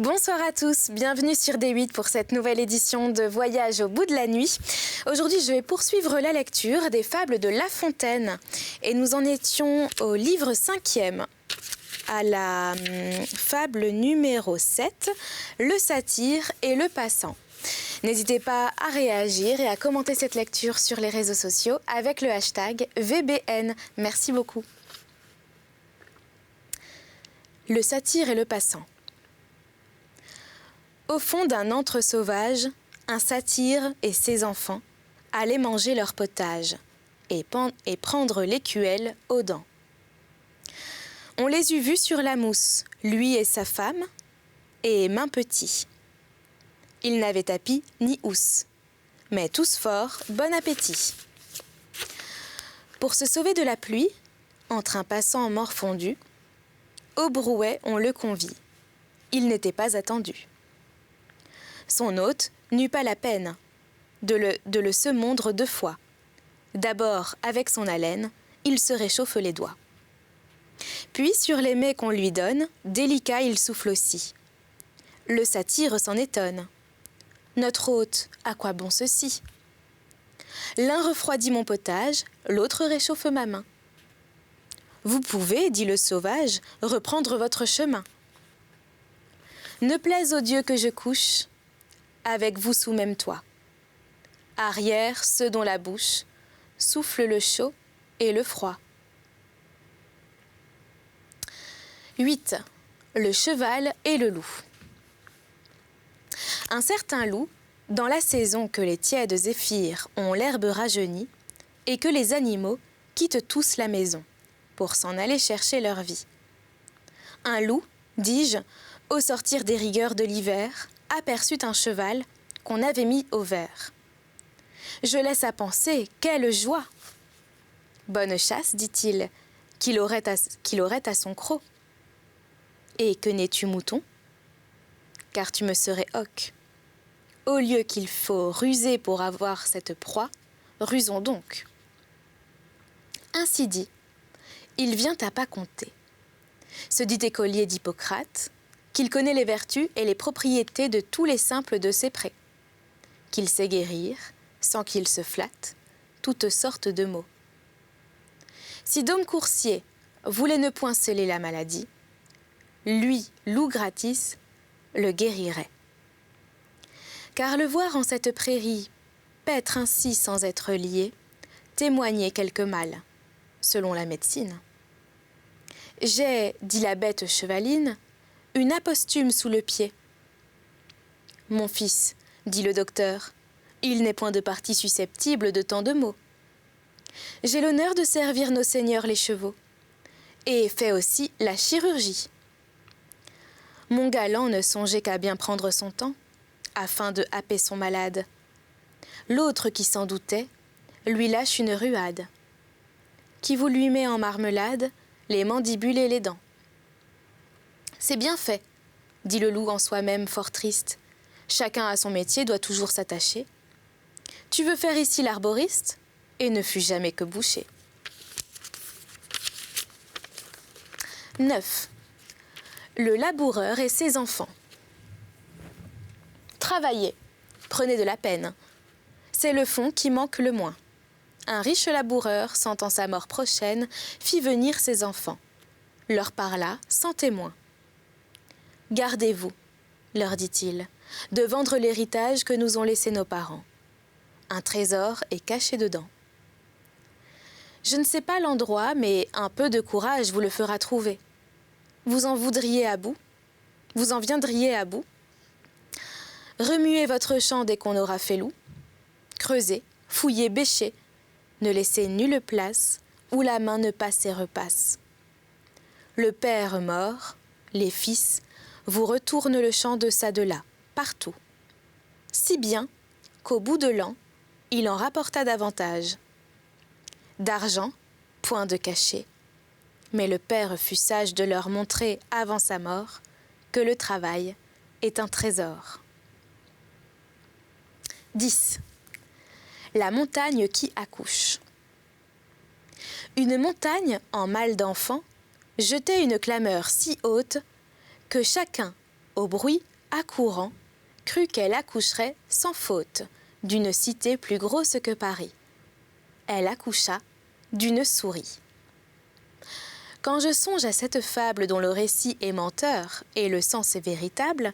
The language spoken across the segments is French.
Bonsoir à tous, bienvenue sur D8 pour cette nouvelle édition de Voyage au bout de la nuit. Aujourd'hui, je vais poursuivre la lecture des fables de La Fontaine et nous en étions au livre 5e, à la fable numéro 7, le satyre et le passant. N'hésitez pas à réagir et à commenter cette lecture sur les réseaux sociaux avec le hashtag VBN. Merci beaucoup. Le satyre et le passant. Au fond d'un antre sauvage, un satyre et ses enfants allaient manger leur potage et prendre l'écuelle aux dents. On les eut vus sur la mousse, lui et sa femme, et main petit. Ils n'avaient tapis ni housse, mais tous forts, bon appétit. Pour se sauver de la pluie, entre un passant morfondu, au brouet on le convie. Il n'était pas attendu. Son hôte n'eut pas la peine de le semondre 2 fois. D'abord, avec son haleine, il se réchauffe les doigts. Puis, sur les mets qu'on lui donne, délicat il souffle aussi. Le satyre s'en étonne. Notre hôte, à quoi bon ceci? L'un refroidit mon potage, l'autre réchauffe ma main. Vous pouvez, dit le sauvage, reprendre votre chemin. Ne plaise au Dieu que je couche avec vous sous même toit. Arrière ceux dont la bouche souffle le chaud et le froid. 8. Le cheval et le loup. Un certain loup, dans la saison que les tièdes zéphyrs ont l'herbe rajeunie, et que les animaux quittent tous la maison pour s'en aller chercher leur vie. Un loup, dis-je, au sortir des rigueurs de l'hiver, aperçut un cheval qu'on avait mis au vert. Je laisse à penser, quelle joie! Bonne chasse, dit-il, qu'il aurait à son croc. Et que n'es-tu mouton? Car tu me serais hoc. Au lieu qu'il faut ruser pour avoir cette proie, rusons donc. Ainsi dit, il vient à pas compter. Se dit écolier d'Hippocrate, qu'il connaît les vertus et les propriétés de tous les simples de ses prés, qu'il sait guérir, sans qu'il se flatte, toutes sortes de maux. Si Dom Coursier voulait ne point sceller la maladie, lui, loup gratis, le guérirait. Car le voir en cette prairie, paître ainsi sans être lié, témoignait quelque mal, selon la médecine. J'ai, dit la bête chevaline, une aposthume sous le pied. Mon fils, dit le docteur, il n'est point de partie susceptible de tant de maux. J'ai l'honneur de servir nos seigneurs les chevaux, et fais aussi la chirurgie. Mon galant ne songeait qu'à bien prendre son temps, afin de happer son malade. L'autre qui s'en doutait, lui lâche une ruade, qui vous lui met en marmelade les mandibules et les dents. C'est bien fait, dit le loup en soi-même fort triste. Chacun à son métier doit toujours s'attacher. Tu veux faire ici l'arboriste, et ne fus jamais que boucher. 9. Le laboureur et ses enfants. Travaillez, prenez de la peine. C'est le fond qui manque le moins. Un riche laboureur, sentant sa mort prochaine, fit venir ses enfants. Leur parla sans témoin. Gardez-vous, leur dit-il, de vendre l'héritage que nous ont laissé nos parents. Un trésor est caché dedans. Je ne sais pas l'endroit, mais un peu de courage vous le fera trouver. Vous en voudriez à bout? Vous en viendriez à bout? Remuez votre champ dès qu'on aura fait loup. Creusez, fouillez, bêchez. Ne laissez nulle place où la main ne passe et repasse. Le père mort, les fils vous retournent le champ de ça de là, partout. Si bien qu'au bout de l'an, il en rapporta davantage. D'argent, point de cachet, mais le père fut sage de leur montrer avant sa mort que le travail est un trésor. 10. La montagne qui accouche. Une montagne en mal d'enfant jetait une clameur si haute que chacun, au bruit accourant, crut qu'elle accoucherait sans faute d'une cité plus grosse que Paris. Elle accoucha d'une souris. Quand je songe à cette fable dont le récit est menteur et le sens est véritable,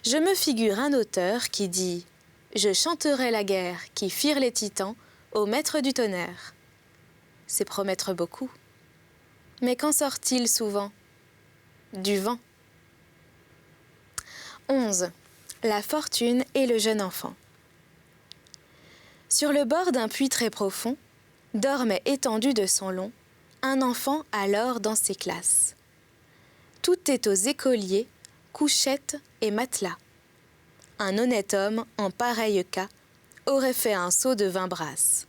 je me figure un auteur qui dit « Je chanterai la guerre qui firent les titans au maître du tonnerre ». C'est promettre beaucoup. Mais qu'en sort-il souvent? Du vent. 11. La fortune et le jeune enfant. Sur le bord d'un puits très profond, dormait étendu de son long un enfant alors dans ses classes. Tout est aux écoliers, couchettes et matelas. Un honnête homme, en pareil cas, aurait fait un seau de 20 brasses.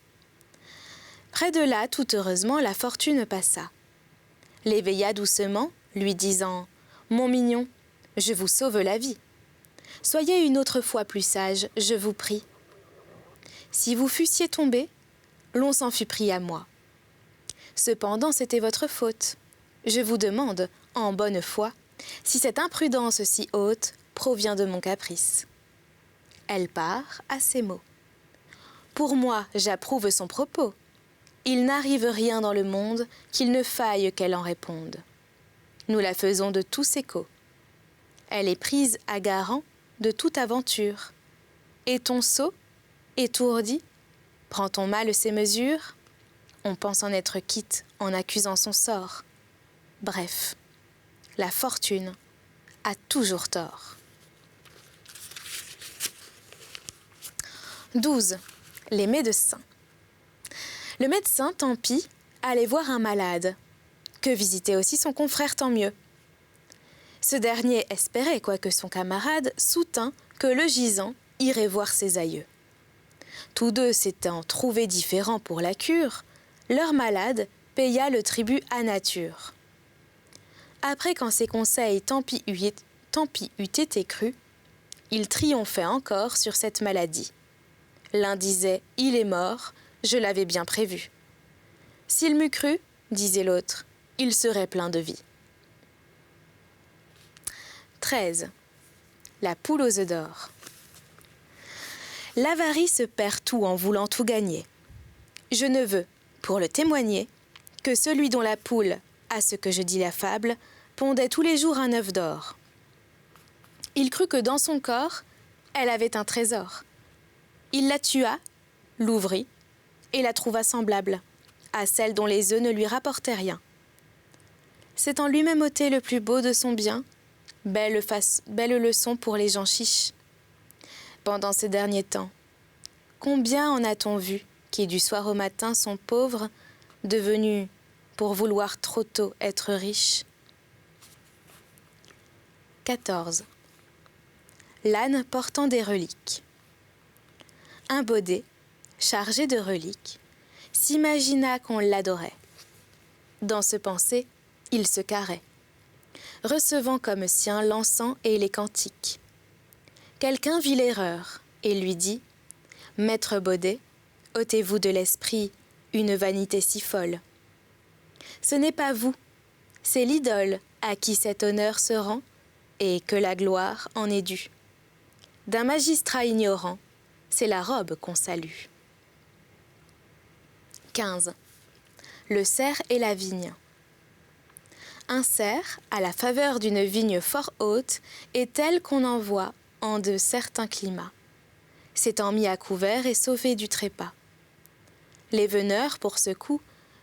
Près de là, tout heureusement, la fortune passa. L'éveilla doucement, lui disant « Mon mignon, je vous sauve la vie. Soyez une autre fois plus sage, je vous prie. Si vous fussiez tombé, l'on s'en fût pris à moi. Cependant, c'était votre faute. Je vous demande, en bonne foi, si cette imprudence si haute provient de mon caprice. » Elle part à ces mots. Pour moi, j'approuve son propos. Il n'arrive rien dans le monde qu'il ne faille qu'elle en réponde. Nous la faisons de tous échos. Elle est prise à garant de toute aventure. Et ton sot, étourdi, prend-on mal ses mesures? On pense en être quitte en accusant son sort. Bref, la fortune a toujours tort. 12. Les médecins. Le médecin, tant pis, allait voir un malade, que visiter aussi son confrère, tant mieux. Ce dernier espérait, quoique son camarade soutint que le gisant irait voir ses aïeux. Tous deux s'étant trouvés différents pour la cure, leur malade paya le tribut à nature. Après qu'en ses conseils tant pis eût été cru, il triomphait encore sur cette maladie. L'un disait « Il est mort, je l'avais bien prévu. » S'il m'eût cru, disait l'autre, il serait plein de vie. 13. La poule aux œufs d'or. L'avarice perd tout en voulant tout gagner. Je ne veux, pour le témoigner, que celui dont la poule, à ce que je dis la fable, pondait tous les jours un œuf d'or. Il crut que dans son corps, elle avait un trésor. Il la tua, l'ouvrit, et la trouva semblable à celle dont les œufs ne lui rapportaient rien. C'est en lui-même ôté le plus beau de son bien, belle leçon pour les gens chiches. Pendant ces derniers temps, combien en a-t-on vu qui du soir au matin sont pauvres, devenus, pour vouloir trop tôt être riches? 14. L'âne portant des reliques. Un baudet, chargé de reliques, s'imagina qu'on l'adorait. Dans ce pensée, il se carrait, recevant comme sien l'encens et les cantiques. Quelqu'un vit l'erreur et lui dit « Maître Baudet, ôtez-vous de l'esprit une vanité si folle. Ce n'est pas vous, c'est l'idole à qui cet honneur se rend et que la gloire en est due. D'un magistrat ignorant, c'est la robe qu'on salue. » 15. Le cerf et la vigne. Un cerf, à la faveur d'une vigne fort haute, est tel qu'on en voit en de certains climats, s'étant mis à couvert et sauvé du trépas. Les veneurs, pour ce coup,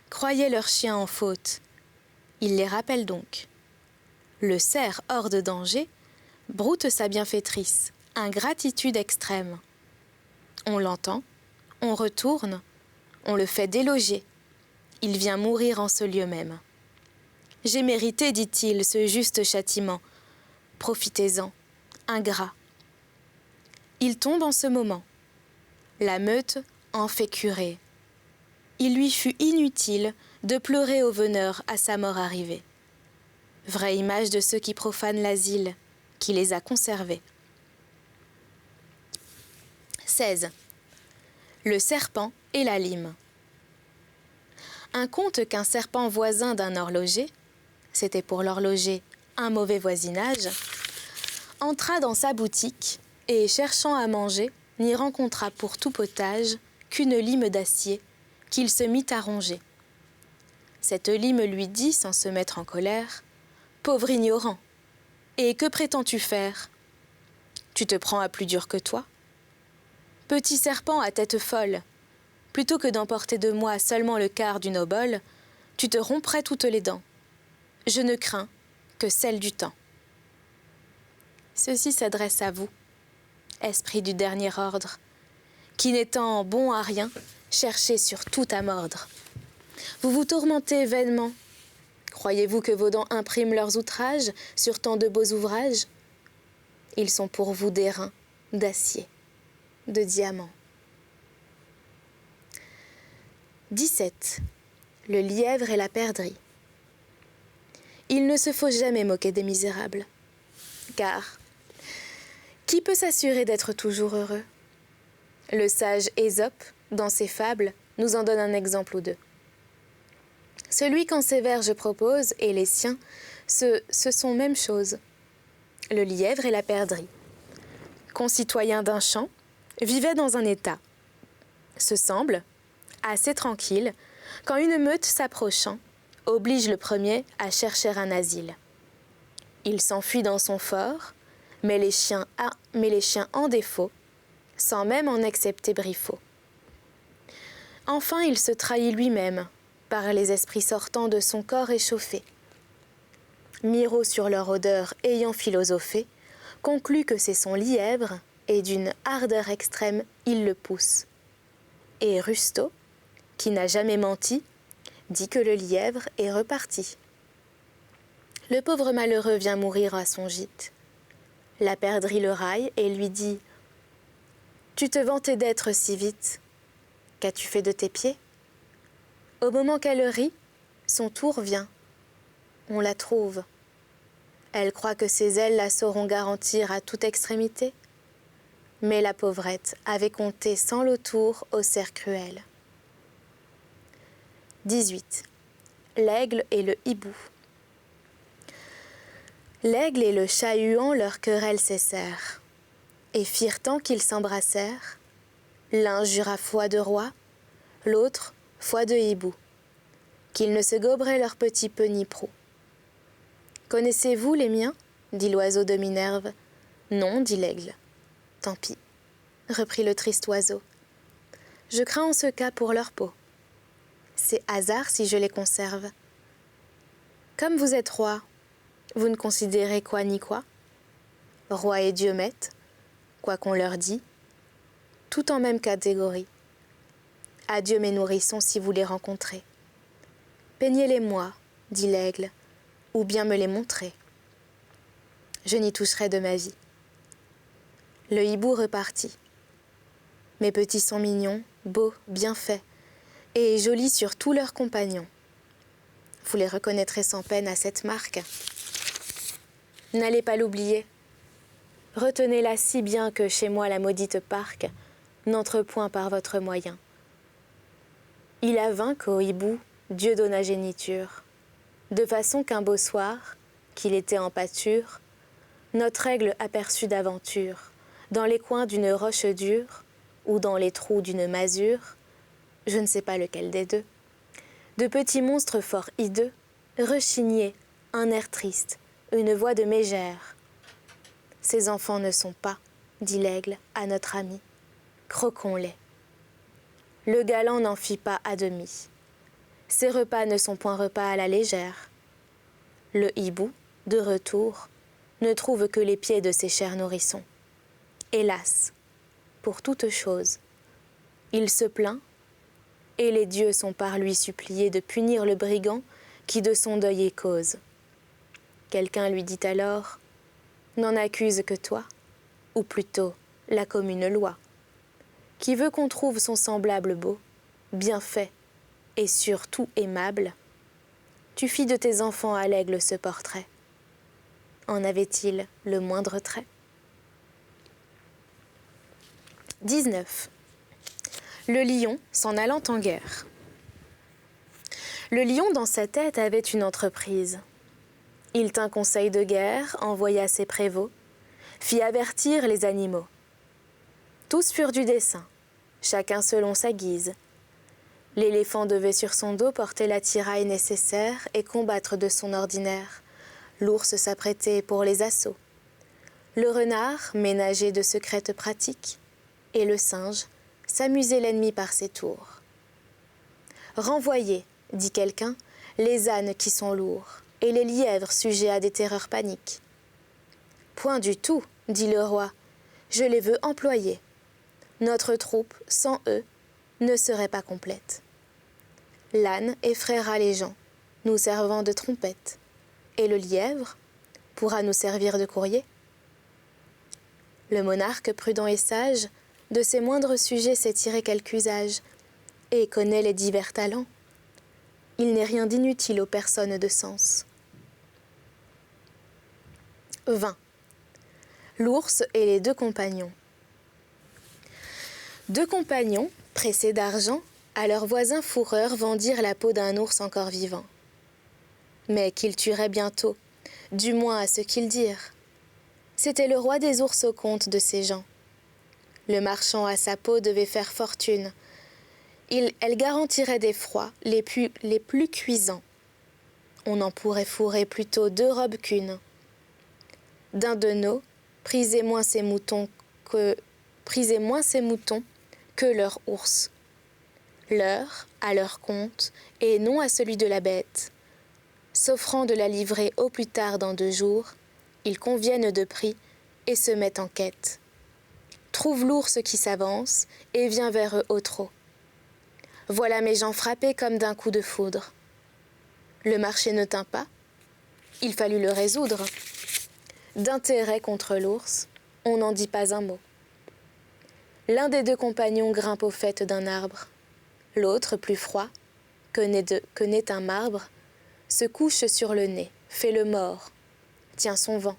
croyaient leurs chiens en faute. Il les rappelle donc. Le cerf, hors de danger, broute sa bienfaitrice, ingratitude extrême. On l'entend, on retourne, on le fait déloger. Il vient mourir en ce lieu même. J'ai mérité, dit-il, ce juste châtiment. Profitez-en, ingrat. Il tombe en ce moment. La meute en fait curer. Il lui fut inutile de pleurer au veneur à sa mort arrivée. Vraie image de ceux qui profanent l'asile, qui les a conservés. 16. Le serpent et la lime. Un conte qu'un serpent voisin d'un horloger, c'était pour l'horloger un mauvais voisinage, entra dans sa boutique et, cherchant à manger, n'y rencontra pour tout potage qu'une lime d'acier qu'il se mit à ronger. Cette lime lui dit, sans se mettre en colère, « Pauvre ignorant, et que prétends-tu faire? Tu te prends à plus dur que toi? Petit serpent à tête folle, plutôt que d'emporter de moi seulement le quart d'une obole, tu te romprais toutes les dents. Je ne crains que celle du temps. » Ceci s'adresse à vous, esprit du dernier ordre, qui n'étant bon à rien, cherchez sur tout à mordre. Vous vous tourmentez vainement. Croyez-vous que vos dents impriment leurs outrages sur tant de beaux ouvrages? Ils sont pour vous d'airain, d'acier, de diamants. 17. Le lièvre et la perdrix. Il ne se faut jamais moquer des misérables, car qui peut s'assurer d'être toujours heureux? Le sage Ésope, dans ses fables, nous en donne un exemple ou deux. Celui qu'en ses vers je propose et les siens, ce sont même chose. Le lièvre et la perdrix, concitoyens d'un champ, vivaient dans un état, se semblent, assez tranquilles, quand une meute s'approchant, oblige le premier à chercher un asile. Il s'enfuit dans son fort, mais les chiens en défaut, sans même en accepter Briffaut. Enfin, il se trahit lui-même, par les esprits sortants de son corps échauffé. Miro sur leur odeur ayant philosophé, conclut que c'est son lièvre, et d'une ardeur extrême, il le pousse. Et Rustaud, qui n'a jamais menti, dit que le lièvre est reparti. Le pauvre malheureux vient mourir à son gîte. La perdrix le raille et lui dit « Tu te vantais d'être si vite. Qu'as-tu fait de tes pieds ?» Au moment qu'elle rit, son tour vient. On la trouve. Elle croit que ses ailes la sauront garantir à toute extrémité. Mais la pauvrette avait compté sans l'autour au cerf cruel. 18. L'aigle et le hibou. L'aigle et le chat-huant leur querelle cessèrent, et firent tant qu'ils s'embrassèrent. L'un jura foi de roi, l'autre foi de hibou, qu'ils ne se goberaient leur petit peu ni prou. « Connaissez-vous les miens ?» dit l'oiseau de Minerve. « Non, dit l'aigle. »« Tant pis, reprit le triste oiseau. Je crains en ce cas pour leur peau. C'est hasard si je les conserve. Comme vous êtes roi, vous ne considérez quoi ni quoi. Roi et Dieu mettent, quoi qu'on leur dit, tout en même catégorie. Adieu mes nourrissons si vous les rencontrez. Peignez-les-moi, dit l'aigle, ou bien me les montrez. Je n'y toucherai de ma vie. Le hibou repartit. Mes petits sont mignons, beaux, bien faits, et jolis sur tous leurs compagnons. Vous les reconnaîtrez sans peine à cette marque. N'allez pas l'oublier. Retenez-la si bien que chez moi la maudite parque n'entre point par votre moyen. Il avint qu'au hibou, Dieu donna géniture, de façon qu'un beau soir, qu'il était en pâture, notre aigle aperçut d'aventure, dans les coins d'une roche dure, ou dans les trous d'une masure, je ne sais pas lequel des deux, de petits monstres fort hideux, rechignés, un air triste, une voix de mégère. Ces enfants ne sont pas, dit l'aigle à notre ami, croquons-les. Le galant n'en fit pas à demi. Ces repas ne sont point repas à la légère. Le hibou, de retour, ne trouve que les pieds de ses chers nourrissons. Hélas, pour toute chose, il se plaint, et les dieux sont par lui suppliés de punir le brigand qui de son deuil est cause. Quelqu'un lui dit alors, n'en accuse que toi, ou plutôt la commune loi, qui veut qu'on trouve son semblable beau, bien fait, et surtout aimable. Tu fis de tes enfants à l'aigle ce portrait. En avait-il le moindre trait? 19. Le lion s'en allant en guerre. Le lion dans sa tête avait une entreprise. Il tint conseil de guerre, envoya ses prévôts, fit avertir les animaux. Tous furent du dessein, chacun selon sa guise. L'éléphant devait sur son dos porter l'attirail nécessaire et combattre de son ordinaire. L'ours s'apprêtait pour les assauts. Le renard ménageait de secrètes pratiques, et le singe s'amusait l'ennemi par ses tours. Renvoyez, dit quelqu'un, les ânes qui sont lourds, et les lièvres sujets à des terreurs paniques. Point du tout, dit le roi, je les veux employer. Notre troupe, sans eux, ne serait pas complète. L'âne effraiera les gens, nous servant de trompette, et le lièvre pourra nous servir de courrier. Le monarque prudent et sage, de ses moindres sujets sait tirer quelque usage, et connaît les divers talents. Il n'est rien d'inutile aux personnes de sens. 20. L'ours et les deux compagnons. Deux compagnons, pressés d'argent, à leurs voisins fourreurs vendirent la peau d'un ours encore vivant. Mais qu'ils tueraient bientôt, du moins à ce qu'ils dirent. C'était le roi des ours au compte de ces gens. Le marchand à sa peau devait faire fortune. Elle garantirait des froids les plus cuisants. On en pourrait fourrer plutôt 2 robes qu'une. D'un de nos, prisez moins ces moutons que leur ours. Leur, à leur compte, et non à celui de la bête. S'offrant de la livrer au plus tard dans 2 jours, ils conviennent de prix et se mettent en quête. Trouve l'ours qui s'avance et vient vers eux au trot. Voilà mes gens frappés comme d'un coup de foudre. Le marché ne tint pas, il fallut le résoudre. D'intérêt contre l'ours, on n'en dit pas un mot. L'un des 2 compagnons grimpe au faîte d'un arbre. L'autre, plus froid, que n'est un marbre, se couche sur le nez, fait le mort, tient son vent.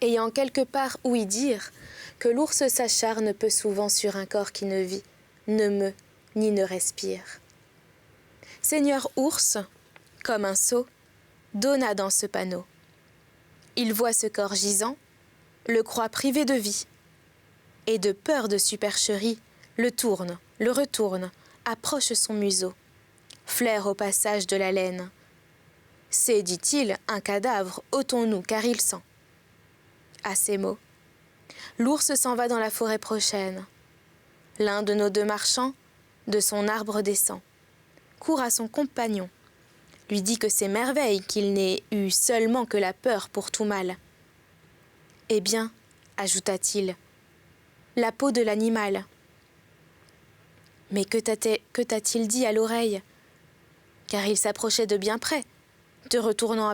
Ayant quelque part ouï dire que l'ours s'acharne peu souvent sur un corps qui ne vit, ne meut, ni ne respire. Seigneur ours, comme un sot, donna dans ce panneau. Il voit ce corps gisant, le croit privé de vie, et de peur de supercherie, le tourne, le retourne, approche son museau, flaire au passage de la laine. C'est, dit-il, un cadavre, ôtons-nous, car il sent. À ces mots, l'ours s'en va dans la forêt prochaine. L'un de nos 2 marchands, de son arbre descend, court à son compagnon, lui dit que c'est merveille qu'il n'ait eu seulement que la peur pour tout mal. Eh bien, ajouta-t-il, la peau de l'animal. Mais que t'a-t-il dit à l'oreille? Car il s'approchait de bien près, te retournant